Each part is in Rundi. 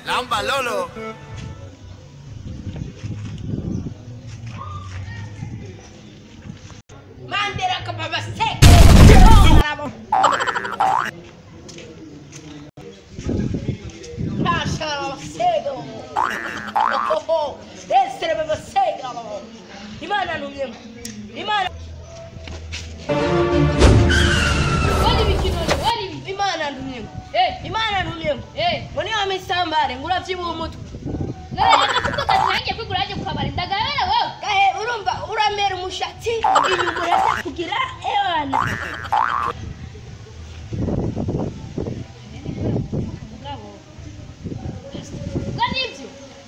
Lamba Lolo. Mandera ka baba sek. Lascialo sego. Oh, essere baba sego. Dimana nunye. Dimana. Wali bikinone, wali dimana nunye. Imana nunye. Boni wamisambare ngura vyibu umutu. Nara akafuko kasange kwiguraje kukabara ndagabera wewe. Kahe urumva uramera umushatsi inyuma uraza kugira ewana.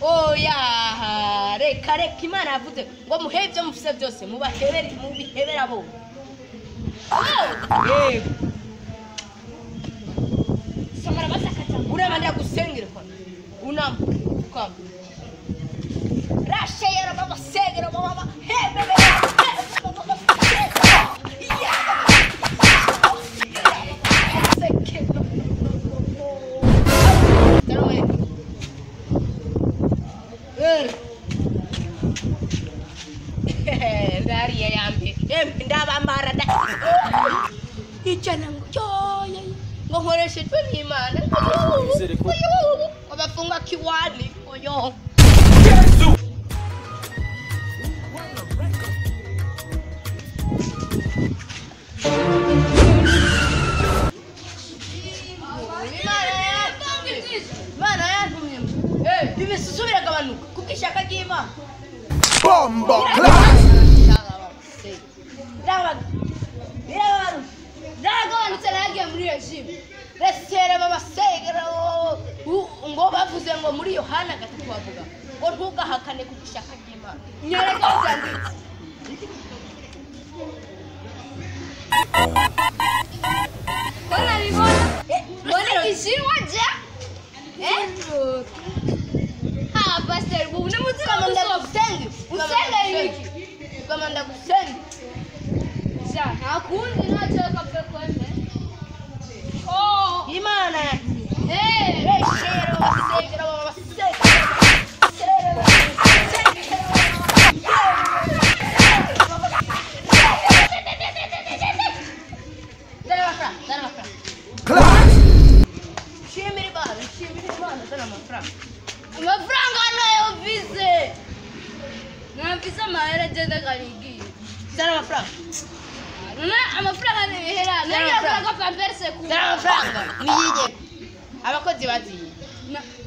Oya, reka Imana yavuze ngo muhe ibyo mufise byose mubihebera bo. Yego. Samara basakata. Urema ndagusengera kwa. Unam kwa. Rashe yara baba segera baba. He bebe. Daria yambi. Ndaba marada. Ichana ngoya. Ngohoreshe twimana. Abafunga kiwani oyo. Yesu. Subira gabanuka kukishaka gima Bombo class. Ndagabanutse nagiye muri regime resere baba segera ngo bavuze ngo muri Yohana 3 bavuga ngo ntugahakane kukishaka gima nyereka byanditse Kona bibona. Bona kishirwa ja. Ah, pastor, bu ne mutsi kamanda gusenga Usenga ibiki? kamanda gusenga Ja, nakundi nacho kapfe kwembe. Oh, Imana eh. resere baba segera baba segera Class. Shimiri bana sana mafranga. Amafaranga nayo vise. Nafisa mahera jenda kaligi. Sana mafranga. Nana amafaranga ni hera. Nani amafaranga pamperse ku. Sana mafranga. Niyije. Abakozi baziye.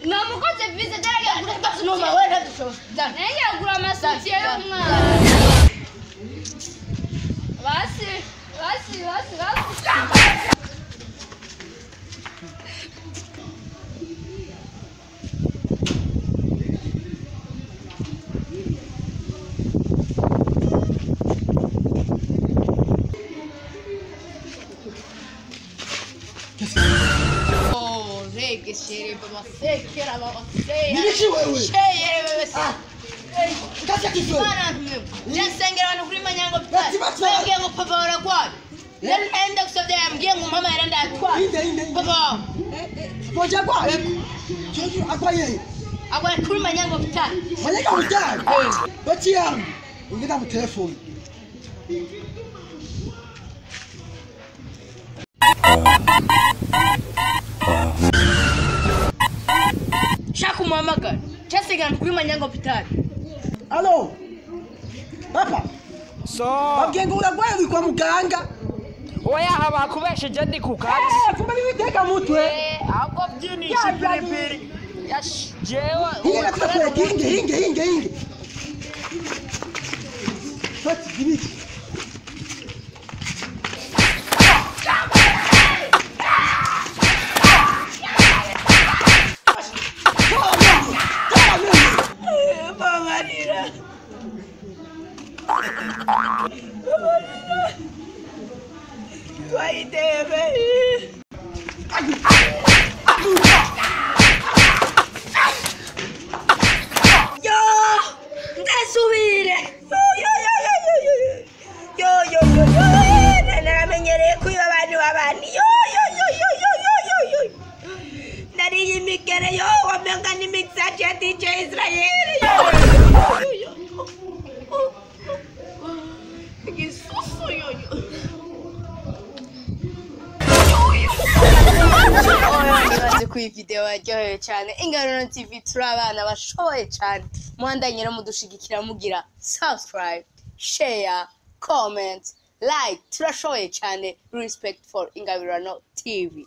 Na mukoze vise derage kuri Numa wenda dushoboza. Nenge agura amasuti y'umwana. Basi. Oh, rege shere baba sekera baba sekera. Nilishi wewe. Shere baba. Kacha kifo. Bana mimi. Jasengera abantu kuri manyango Bati, bati. Ngiye ngo pavara kwayo. Nenda kusodea mgiye ngo mama yaranda atwa. Inde. Papa. Moja kwa. Jojo akwaye. Agwa kuri manyango bitani. Manyaka utani. Bati yangu. Ungeza mu telefone. Shaku muhamagara. Jasengera kuri manyango bitani. Allo. Papa. So, Babwiye ngo uragwaye uri kwa muganga. oya haba kubesheje ndi ku kazi. Kumbe nibiteka mutwe. Ahubwo byinisha piripiri. Yash, jewe. Hinga twakwege hinge. Fati ibiki. Babarira. Vai deve. Yo, ndasubire. Yo. Namenyereye kuba abantu abandi. Yo. Nari umenga ni mixage ya DJ Israel igisusu yoyo nibaze ku video baryoheye cyane Ingabirano TV turi abana bashoboye cyane muhandanye no mudushigikira mugira subscribe share comment like turashoboye cyane respect for Ingabirano TV